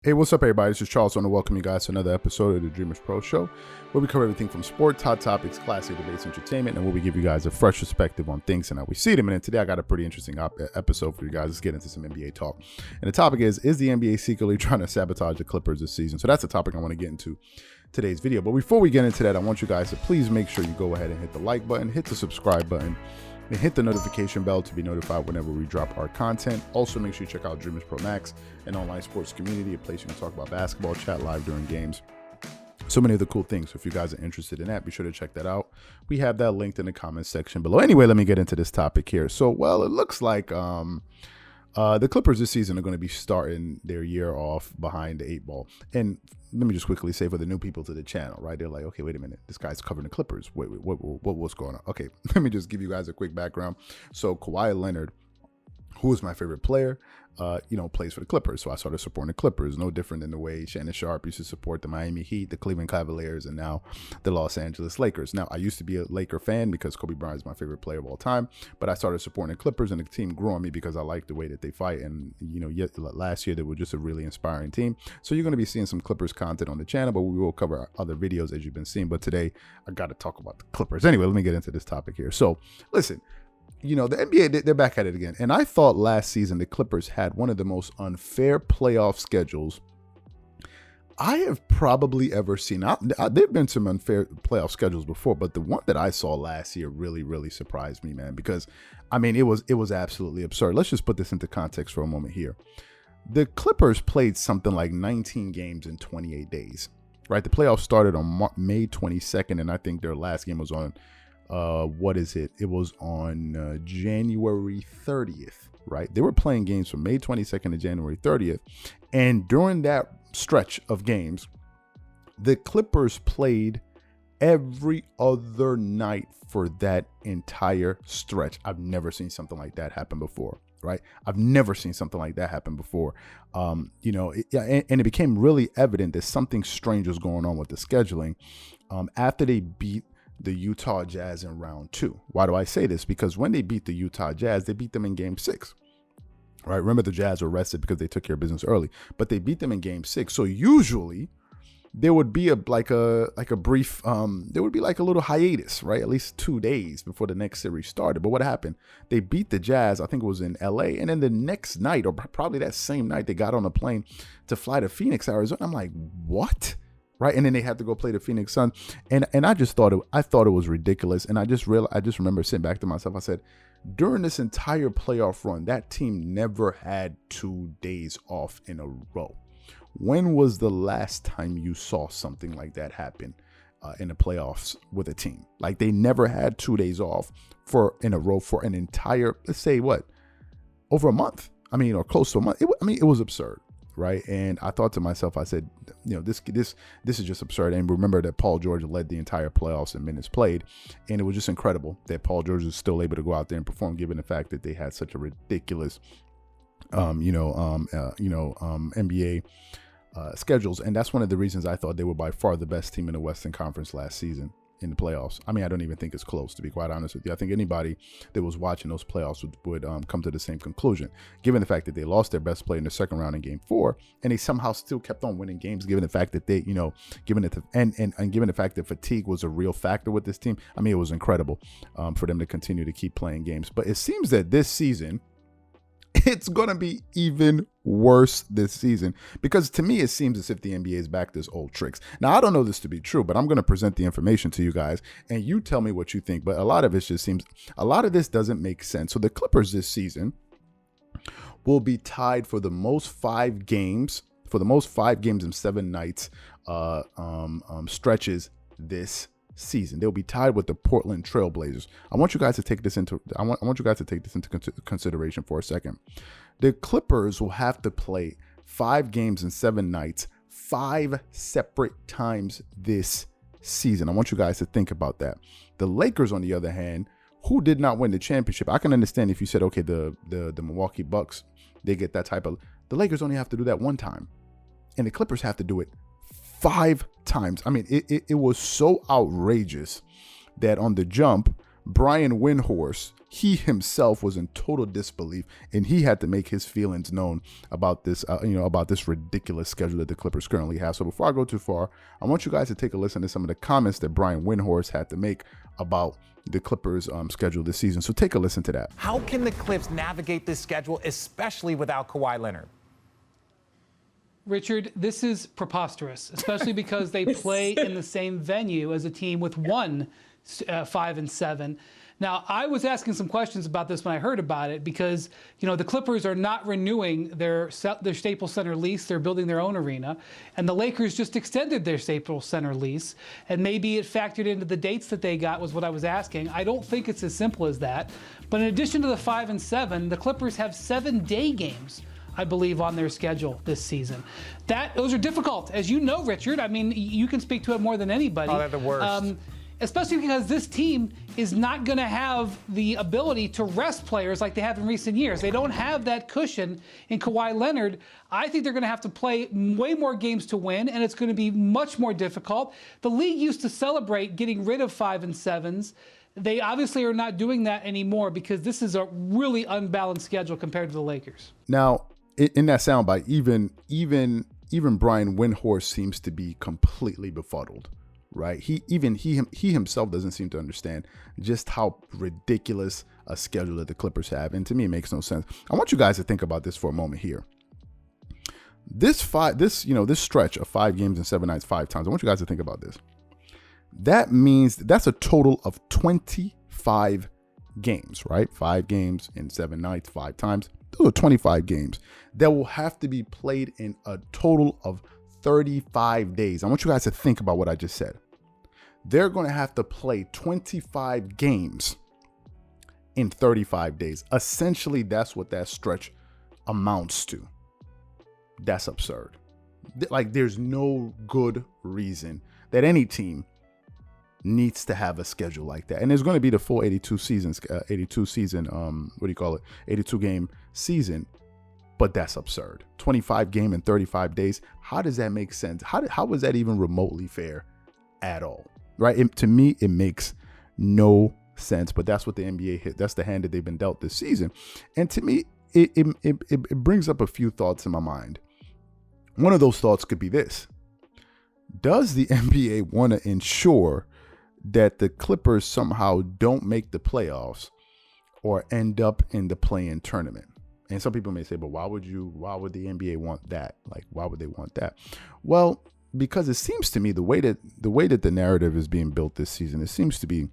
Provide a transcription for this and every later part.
Hey, what's up, everybody? This is Charles. I want to welcome you guys to another episode of the Dreamerspro Show, where we cover everything from sports, hot topics, classic debates, entertainment, and where we give you guys a fresh perspective on things and how we see them. And today I got a pretty interesting episode for you guys. Let's get into some NBA talk. And the topic is the NBA secretly trying to sabotage the Clippers this season? So that's the topic I want to get into today's video. But before we get into that, I want you guys to please make sure you go ahead and hit the like button, hit the subscribe button, and hit the notification bell to be notified whenever we drop our content. Also, make sure you check out Dreamerspro Max, an online sports community, a place you can talk about basketball, chat live during games. So many of the cool things. So if you guys are interested in that, be sure to check that out. We have that linked in the comments section below. Anyway, let me get into this topic here. So, well, it looks like the Clippers this season are going to be starting their year off behind the 8 ball. And let me just quickly say for the new people to the channel, right? They're like, okay, wait a minute. This guy's covering the Clippers. Wait, what's going on? Okay, let me just give you guys a quick background. So Kawhi Leonard, who is my favorite player, plays for the Clippers. So I started supporting the Clippers. No different than the way Shannon Sharp used to support the Miami Heat, the Cleveland Cavaliers, and now the Los Angeles Lakers. Now, I used to be a Laker fan because Kobe Bryant is my favorite player of all time, but I started supporting the Clippers, and the team grew on me because I like the way that they fight. And, last year they were just a really inspiring team. So you're going to be seeing some Clippers content on the channel, but we will cover other videos as you've been seeing. But today, I got to talk about the Clippers. Anyway, let me get into this topic here. So, listen. The NBA, they're back at it again. And I thought last season the Clippers had one of the most unfair playoff schedules I have probably ever seen. There have been some unfair playoff schedules before, but the one that I saw last year really, really surprised me, man, because, it was absolutely absurd. Let's just put this into context for a moment here. The Clippers played something like 19 games in 28 days, right? The playoffs started on May 22nd, and I think their last game was on It was on January 30th, right? They were playing games from May 22nd to January 30th. And during that stretch of games, the Clippers played every other night for that entire stretch. I've never seen something like that happen before, right? I've never seen something like that happen before. And it became really evident that something strange was going on with the scheduling after they beat the Utah Jazz in round 2. Why do I say this? Because when they beat the Utah Jazz, they beat them in game 6. Right? Remember, the Jazz were rested because they took care of business early, but they beat them in game 6. So usually there would be a brief there would be like a little hiatus, right? At least 2 days before the next series started. But what happened? They beat the Jazz, I think it was in LA, and then the next night, or probably that same night, they got on a plane to fly to Phoenix, Arizona. I'm like, what? Right, and then they had to go play the Phoenix Suns, and I thought it was ridiculous, and I just remember sitting back to myself. I said, during this entire playoff run, that team never had 2 days off in a row. When was the last time you saw something like that happen in the playoffs with a team? Like, they never had 2 days off in a row for an entire, let's say, over a month? Or close to a month. It was absurd. Right. And I thought to myself, I said, this is just absurd. And remember that Paul George led the entire playoffs in minutes played. And it was just incredible that Paul George was still able to go out there and perform, given the fact that they had such a ridiculous, NBA schedules. And that's one of the reasons I thought they were by far the best team in the Western Conference last season in the playoffs. I don't even think it's close, to be quite honest with you. I think anybody that was watching those playoffs would come to the same conclusion, given the fact that they lost their best player in the second round in game 4, and they somehow still kept on winning games, given the fact that they, given the fact that fatigue was a real factor with this team. It was incredible for them to continue to keep playing games. But it seems that this season, it's going to be even worse this season, because to me, it seems as if the NBA is back to its old tricks. Now, I don't know this to be true, but I'm going to present the information to you guys and you tell me what you think. But a lot of this doesn't make sense. So the Clippers this season will be tied for the most 5 games in 7 nights stretches this season. They'll be tied with the Portland Trail Blazers. I want you guys to take this into consideration for a second. The Clippers will have to play 5 games in 7 nights 5 separate times this season. I want you guys to think about that. The Lakers, on the other hand, who did not win the championship. I can understand if you said, okay, the Milwaukee Bucks, they get that type of. The Lakers only have to do that 1 time, and the Clippers have to do it 5 times. It was so outrageous that on the jump, Brian Windhorst he himself was in total disbelief, and he had to make his feelings known about this, about this ridiculous schedule that the Clippers currently have. So before I go too far, I want you guys to take a listen to some of the comments that Brian Windhorst had to make about the Clippers schedule this season. So take a listen to that. How can the Clips navigate this schedule, especially without Kawhi Leonard? Richard, this is preposterous, especially because they play in the same venue as a team with 5-7. Now, I was asking some questions about this when I heard about it because, the Clippers are not renewing their Staples Center lease. They're building their own arena. And the Lakers just extended their Staples Center lease. And maybe it factored into the dates that they got was what I was asking. I don't think it's as simple as that. But in addition to the 5-7, the Clippers have 7-day games, I believe, on their schedule this season. Those are difficult. As you know, Richard, I mean, you can speak to it more than anybody. Oh, they're the worst. Especially because this team is not going to have the ability to rest players like they have in recent years. They don't have that cushion in Kawhi Leonard. I think they're going to have to play way more games to win, and it's going to be much more difficult. The league used to celebrate getting rid of 5-7s. They obviously are not doing that anymore because this is a really unbalanced schedule compared to the Lakers. Now, in that soundbite, even Brian Windhorst seems to be completely befuddled. Right. He himself doesn't seem to understand just how ridiculous a schedule that the Clippers have. And to me, it makes no sense. I want you guys to think about this for a moment here. This stretch of 5 games and 7 nights, 5 times. I want you guys to think about this. That means that's a total of 25 games, right? 5 games in 7 nights, 5 times. Those are 25 games that will have to be played in a total of 35 days. I want you guys to think about what I just said. They're going to have to play 25 games in 35 days. Essentially, that's what that stretch amounts to. That's absurd. Like, there's no good reason that any team needs to have a schedule like that. And there's going to be the full 82 game season. But that's absurd. 25 game in 35 days. How does that make sense? How is that even remotely fair at all? Right? To me, it makes no sense. But that's what the NBA hit. That's the hand that they've been dealt this season. And to me, it brings up a few thoughts in my mind. One of those thoughts could be this. Does the NBA want to ensure that the Clippers somehow don't make the playoffs or end up in the play-in tournament? And some people may say, but why would the NBA want that? Like, why would they want that? Well, because it seems to me the way that the narrative is being built this season, it seems to be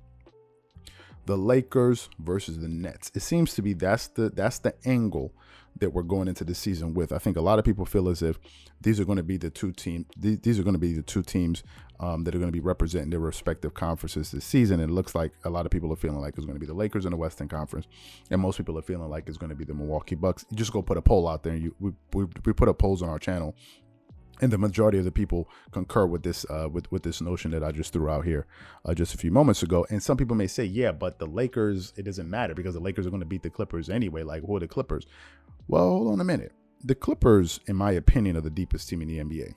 the Lakers versus the Nets. It seems to be that's the angle that we're going into the season with. I think a lot of people feel as if these are going to be the two teams. These are going to be the two teams that are going to be representing their respective conferences this season. And it looks like a lot of people are feeling like it's going to be the Lakers in the Western Conference, and most people are feeling like it's going to be the Milwaukee Bucks. You just go put a poll out there, and we put up polls on our channel, and the majority of the people concur with this with this notion that I just threw out here just a few moments ago. And some people may say, yeah, but the Lakers, it doesn't matter because the Lakers are going to beat the Clippers anyway. Like, who are the Clippers? Well, hold on a minute. The Clippers, in my opinion, are the deepest team in the NBA.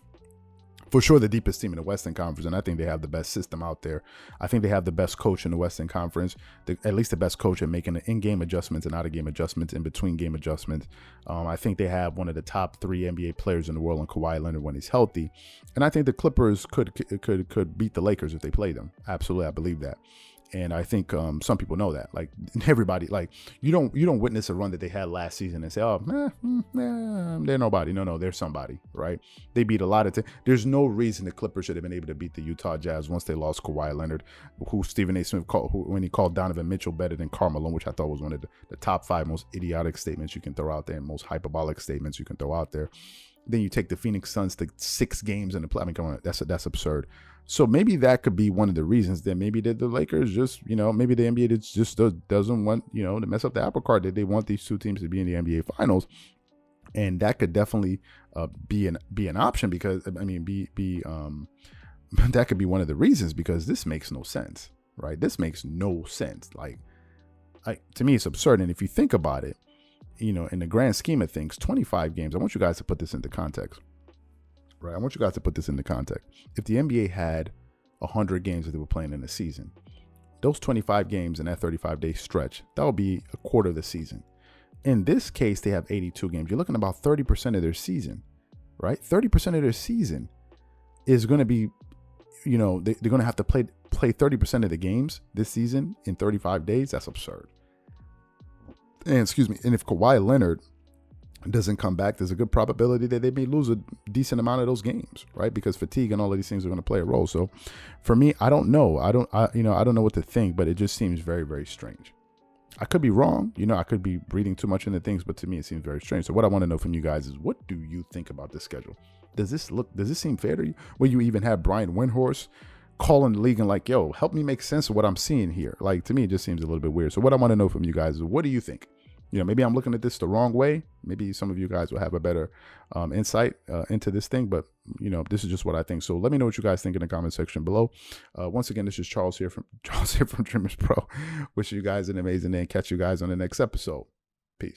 For sure, the deepest team in the Western Conference, and I think they have the best system out there. I think they have the best coach in the Western Conference, at least the best coach at making the in-game adjustments and out-of-game adjustments, in between game adjustments. I think they have one of the top 3 NBA players in the world in Kawhi Leonard when he's healthy, and I think the Clippers could beat the Lakers if they play them. Absolutely, I believe that. And I think some people know that. Like, everybody, like, you don't witness a run that they had last season and say, oh, they're nobody. No, they're somebody, right? They beat a lot of There's no reason the Clippers should have been able to beat the Utah Jazz once they lost Kawhi Leonard, who Stephen A. Smith called, when he called Donovan Mitchell better than Karl Malone, which I thought was one of the top 5 most idiotic statements you can throw out there and most hyperbolic statements you can throw out there. Then you take the Phoenix Suns to 6 games in the play. I mean, come on, that's absurd. So maybe that could be one of the reasons that maybe the Lakers just, maybe the NBA just doesn't want, to mess up the apple cart, that they want these two teams to be in the NBA Finals. And that could definitely be an option because, that could be one of the reasons because this makes no sense, right? This makes no sense. Like to me, it's absurd. And if you think about it, in the grand scheme of things, 25 games, I want you guys to put this into context. Right, I want you guys to put this into context. If the NBA had 100 games that they were playing in a season, those 25 games in that 35-day stretch, that will be a quarter of the season. In this case, they have 82 games. You're looking at about 30% of their season, right? 30% of their season is going to be, they're going to have to play 30% of the games this season in 35 days. That's absurd. And if Kawhi Leonard doesn't come back, there's a good probability that they may lose a decent amount of those games, right? Because fatigue and all of these things are going to play a role. So for me, I don't know. I don't know what to think, but it just seems very, very strange. I could be wrong. I could be reading too much into things, but to me, it seems very strange. So what I want to know from you guys is, what do you think about this schedule? Does this seem fair to you? Where you even have Brian Windhorst calling the league and like, yo, help me make sense of what I'm seeing here. Like, to me, it just seems a little bit weird. So what I want to know from you guys is, what do you think? Maybe I'm looking at this the wrong way. Maybe some of you guys will have a better insight into this thing, but this is just what I think. So let me know what you guys think in the comment section below. Once again, this is Charles here from Dreamerspro. Wish you guys an amazing day and catch you guys on the next episode.